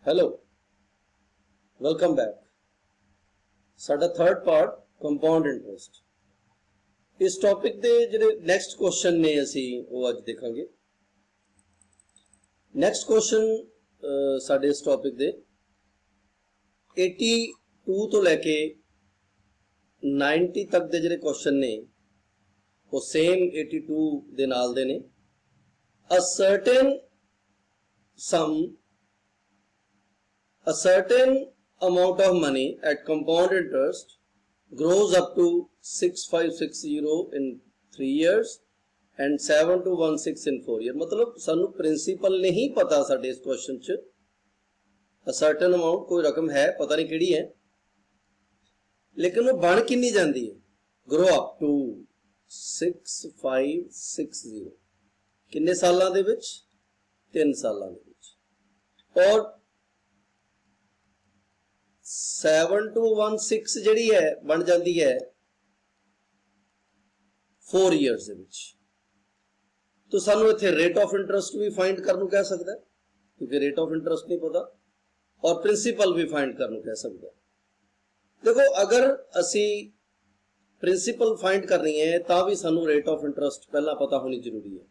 Hello welcome back. साडा third part compound interest. इस topic दे जिहड़े नैक्सट क्वेश्चन ने असी वो अज देखांगे। नैक्सट क्वेश्चन साडे इस टॉपिक दे 82 तो लैके 90 तक दे जिहड़े क्वेश्चन ने वो सेम 82 दे नाल दे ने। A certain amount of money at compound interest grows up to 6560 in 3 years and 7216 in 4 years। मतलब सानू प्रिंसिपल नहीं पता साडे इस क्वेश्चन च। A certain amount कोई रकम है, पता नहीं किहड़ी है, लेकिन वो बन किन्नी जांदी है, ग्रो अप टू 6560 किन्ने सालां दे विच, 3 सालां दे विच। और 7216 जिहड़ी है बन जाती है 4 ईयर्स दे विच। तो सानू इत्थे रेट ऑफ इंटरस्ट भी फाइंड करनू कह सकता है, क्योंकि रेट ऑफ इंटरस्ट नहीं पता, और प्रिंसीपल भी फाइंड करनू कह सकता है। देखो, अगर असी प्रिंसीपल फाइंड करनी है तो भी सानू रेट ऑफ इंटरस्ट पहला पता होनी जरूरी है।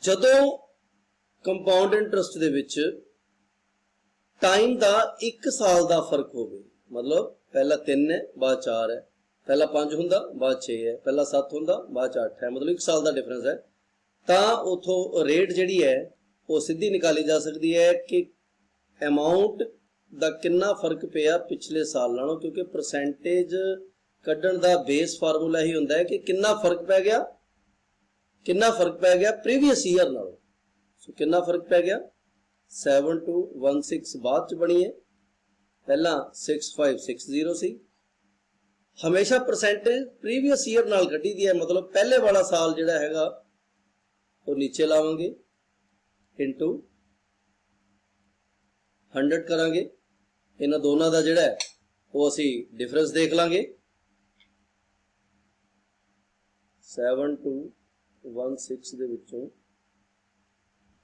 जदों compound interest they which time का 1 साल का फर्क हो, मतलब पहला 3 है बाद 4 है, पहला 5 हुंदा बाद 6 है, पहला 7 हुंदा बाद 8 है, मतलब 1 साल का डिफरेंस है, तो उतों रेट जिहड़ी है वो सीधी निकाली जा सकती है कि अमाउंट का कितना फर्क पिया पिछले साल नालों, क्योंकि परसेंटेज कड्ढण दा बेस फार्मूला ही हुंदा है कि कितना फर्क पै गया प्रीवियस ईयर नालों। सो कितना फर्क पै गया, 7216 बाद च बनी है, पहला 6560 सी। हमेशा परसेंटेज प्रीवियस ईयर नाल कटी दी है, मतलब पहले वाला साल जिहड़ा हैगा वो नीचे लावांगे, इंटू 100 करांगे। इन्हां दोनों का जिहड़ा है वो असी डिफरेंस देख लांगे। 7216 दे विचों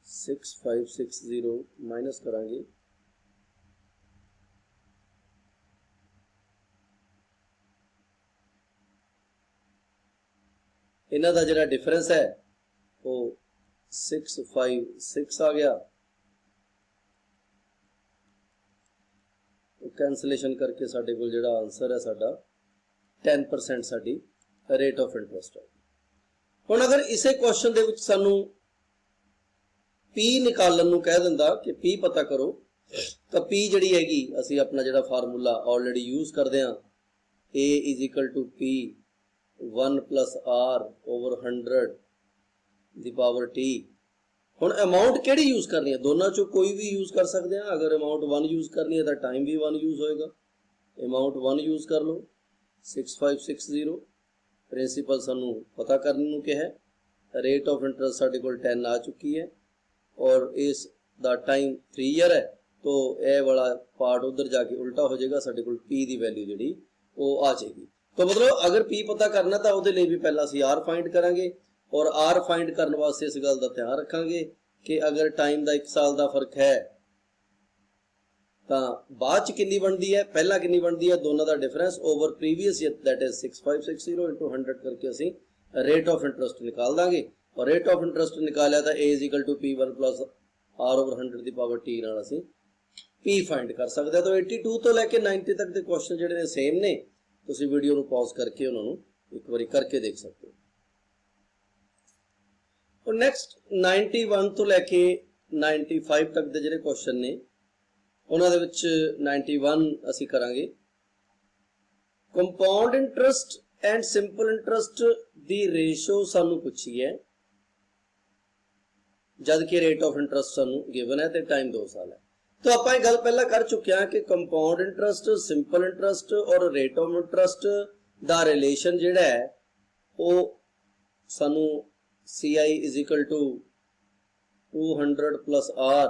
6560 माइनस करांगे, इन्हां दा जिहड़ा डिफरेंस है वो 656 आ गया। कैंसलेशन करके साडे कोल जिहड़ा आंसर है साडा 10% साडी रेट ऑफ इंटरस्ट है। हुण अगर इसे क्वेश्चन दे विच सानू पी निकालन नू कह दिंदा कि पी पता करो, तो पी जिहड़ी हैगी असी अपना जिहड़ा फार्मूला ऑलरेडी यूज करदे हां, A is equal to P 1 plus R over 100 दी पावर टी। हुण अमाउंट किहड़ी यूज करनी है, दोनों चों कोई भी यूज कर सकते हैं। अगर अमाउंट 1 यूज करनी है तो टाइम भी 1 यूज होएगा, अमाउंट 1 यूज कर लो। 6560 प्रिंसीपल सानू पता करने नू कहा है, रेट ऑफ इंटरस्ट साडे कोल 10 आ चुकी है, और इस दा टाइम 3 ईयर है, तो यह वाला पार्ट उधर जाके उल्टा हो जाएगा, साडे कोल पी दी वैल्यू जिहड़ी वो आ जाएगी। तो मतलब अगर पी पता करना तो उहदे लई भी पहला असीं आर फाइंड करांगे, और आर फाइंड करने वास्ते इस गल का ध्यान रखांगे कि अगर टाइम का 1 साल का फर्क है तो बाद च कितनी बनती है, पहला कितनी बनती है, दोनों का difference over previous year, that is 6560 into 100 करके असीं रेट ऑफ इंटरस्ट निकाल देंगे। और रेट ऑफ इंटरस्ट निकालिया तो A is equal to P 1 plus R over 100 की पावर टी नाल असीं पी फाइंड कर सकते हैं। तो 82 तो लैके 90 तक के क्वेश्चन जिहड़े ने सेम ने, तुसीं वीडियो नूं पॉज करके उन्होंने एक बारी करके देख सकते हो। और नैक्सट 91 तो लैके 95 तक के जिहड़े क्वेश्चन ने उन्हां दे विच 91 असीं करांगे। Compound interest and simple interest the ratio सानू पुछी है, जद कि रेट ऑफ इंटरस्ट सानू गिवन है तो टाइम 2 साल है। तो आपां ये गल पहला कर चुके हैं कि कंपाउंड इंटरस्ट, सिंपल इंटरस्ट और रेट ऑफ इंटरस्ट दा रिलेशन जिहड़ा है वो सानू CI is equal to 200 plus R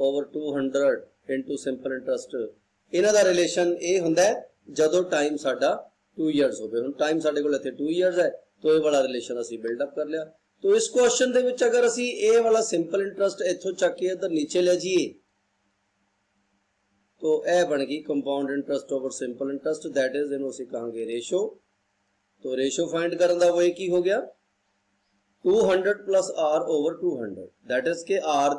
over 200 into simple interest, इन्हां दा रिलेशन ये हुंदा है जदों टाइम साडा 2 ईयर्स होवे। हुण टाइम साडे कोल इत्थे 2 ईयर्स है, तो ये वाला रिलेशन असीं बिल्डअप कर लिया। तो इस क्वेश्चन ਦੇ ਵਿੱਚ अगर ਅਸੀਂ ਇਹ वाला सिंपल इंटरस्ट ਇੱਥੋਂ ਚੱਕ ਕੇ ਇੱਧਰ नीचे ले जाइए तो यह बन गई compound interest over simple interest, that is इन्हों ਅਸੀਂ कहांगे रेशो। तो रेशो फाइंड करने का वे की हो गया 200 plus R over 200, that is के आर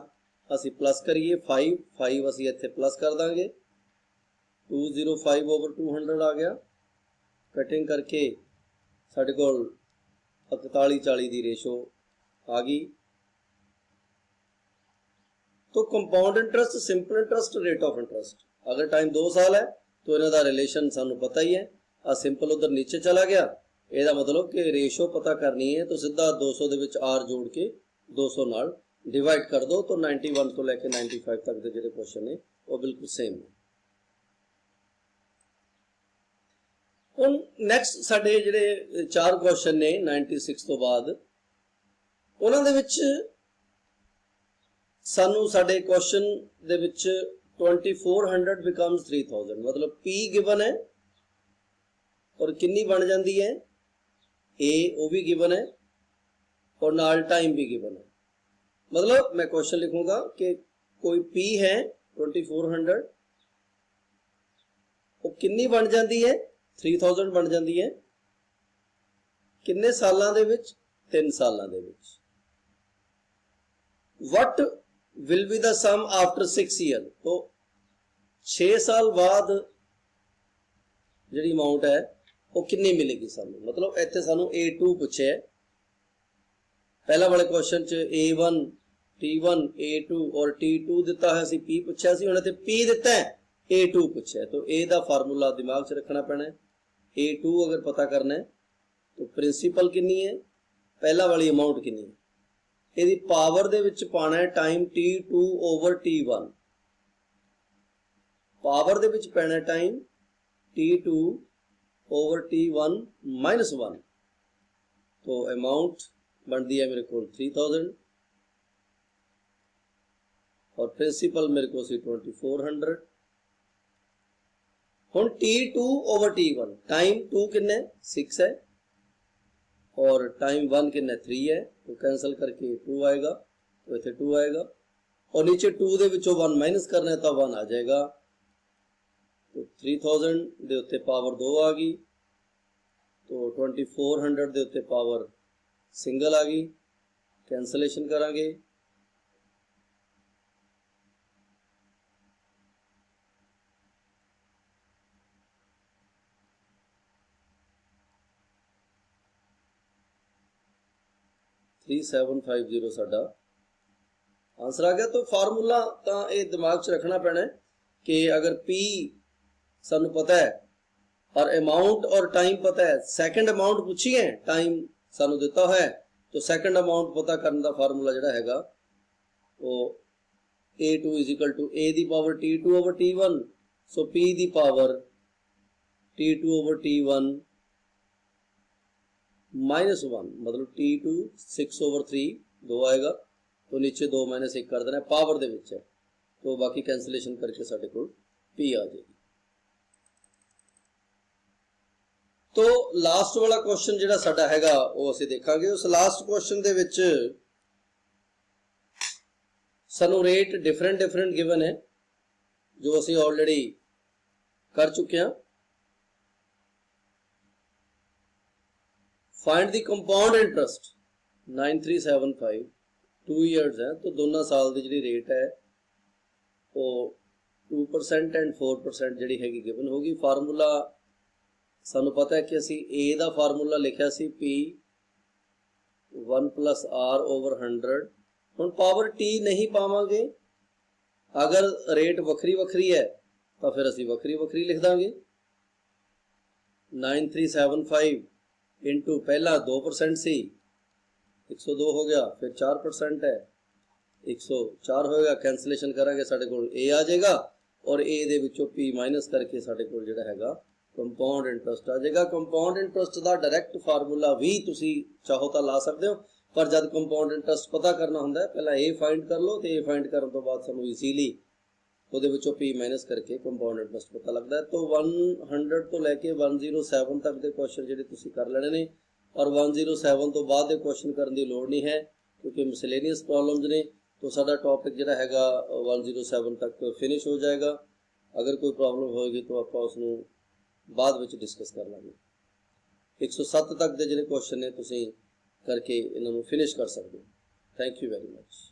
ਅਸੀਂ प्लस करिए 5 ਅਸੀਂ ਇੱਥੇ प्लस कर देंगे 205 ओवर 200 आ गया। कटिंग करके साढ़े को 41-40 की रेशो आ गई। तो compound interest, simple interest, rate of interest, अगर टाइम 2 साल है तो इन्हों का रिलेशन सानू पता ही है। आ सिंपल उधर नीचे चला गया, यदा मतलब कि रेशो पता करनी है तो सीधा 200 दे विच आर जोड़ के 200 नाल डिवाइड कर दो तो 91 तो लैके 95 तक के जो क्वेश्चन है वो बिल्कुल सेम है। हुण नैक्सट साडे जिहड़े 4 क्वेश्चन ने 96 तो बाद उन्हां दे विच सानू साडे क्वेश्चन दे विच 2400 बिकम्स 3000, मतलब P गिवन है और कितनी बन जाती है A, वो भी गिवन है और नाल टाइम भी गिवन है। मतलब मैं क्वेश्चन लिखूंगा कि कोई P है 2400, वो कितनी बन जाती है 3000 बन जाती है, किन्ने सालां दे विच 3 सालां दे विच। What will be the sum after 6 year, तो 6 साल बाद जिहड़ी अमाउंट है वो कितनी मिलेगी सानू। मतलब इत्थे सानू A2 पूछे है, पहला वाले क्वेश्चन च A1 T1 A2 और T2 दिता है, P पूछा सी, हुण इत्थे P दिता है A2 पूछा है, तो A दा फार्मूला दिमाग च रखना पैना है। A2 अगर पता करना है तो प्रिंसीपल कितनी है, पहला वाली अमाउंट कितनी है, यदि पावर दे विच पाना है time T2 over T1, power दे विच पैना है time T2 over T1 minus 1, तो अमाउंट बनती है मेरे को 3000 और प्रिंसिपल मेरे को सी 2400। हुण T2 ओवर T1, टाइम 2 किन्ने 6 है और टाइम 1 किन्ने 3 है, तो कैंसल करके 2 आएगा, तो इतने 2 आएगा और नीचे 2 दे विचों 1 माइनस करना है तो 1 आ जाएगा। तो 3000 दे उत्ते पावर 2 आ गई, तो 2400 दे उत्ते पावर सिंगल आ गई, कैंसलेशन करांगे। थ्री 750 साडा आंसर आ गया। तो फार्मूला तो ये दिमाग च रखना पैना है कि अगर P सानू पता है और अमाउंट और टाइम पता है, सैकेंड अमाउंट पूछी है, टाइम सानू दिता है, तो सैकेंड अमाउंट पता करने का फार्मूला जिहड़ा हैगा वो A2 is equal to A दी power T2 over T1, so P दी power T2 over T1 minus 1, मतलब T2 6 ओवर 3 2 आएगा, तो नीचे 2 माइनस 1 कर देना है, पावर दे विच है, तो बाकी कैंसलेशन करके साडे कोल P आ जाएगी। तो लास्ट वाला क्वेश्चन जिहड़ा साडा हैगा वो असीं देखांगे। उस लास्ट क्वेश्चन दे विच सानू रेट डिफरेंट गिवन है जो असीं ऑलरेडी कर चुके हैं। Find the compound interest 9375, 2 years है, तो दोनों साल की जी रेट है वो 2% एंड 4% जी हैगी गिवन होगी। फार्मूला सानू पता है कि असी A का फार्मूला लिखा सी P 1 प्लस R ओवर 100। हुण पावर T नहीं पावांगे, अगर रेट वक्री वक्री है तो फिर असी वक्री वक्री लिख देंगे। 9375 इंटू पहला 2% सी 102 हो गया, फिर 4% है 104 होएगा, कैंसलेशन करांगे साडे कोल A आ जाएगा और A दे विचों P माइनस करके साडे कोल जिहड़ा हैगा कंपाउंड इंटरस्ट आ जाएगा। कंपाउंड इंटरस्ट का डायरैक्ट फार्मूला भी तुसी चाहो तो ला सकते हो, पर जब कंपाउंड इंटरस्ट पता करना होंदा है पहला A फाइंड कर लो, तो A फाइंड करने तो बाद सानू ईजीली ਉਹਦੇ ਵਿੱਚੋਂ P माइनस करके कंपाउंड इंटरस्ट पता लगता है। तो 100 तो लैके 107 तक के क्वेश्चन ਜਿਹੜੇ ਤੁਸੀਂ कर लेने ने और 107 तो बाद ਦੇ क्वेश्चन करने की लोड़ नहीं है क्योंकि मिसलेनियस प्रॉब्लम्स ने। तो साडा टॉपिक जिहड़ा हैगा 107 तक फिनिश हो जाएगा। अगर कोई प्रॉब्लम होएगी तो आपां उसनूं बाद विच डिस्कस कर लांगे। 107 तक दे जिहड़े क्वेश्चन ने तुसीं करके इन्हां नूं फिनिश कर सकदे हो। Thank you very much.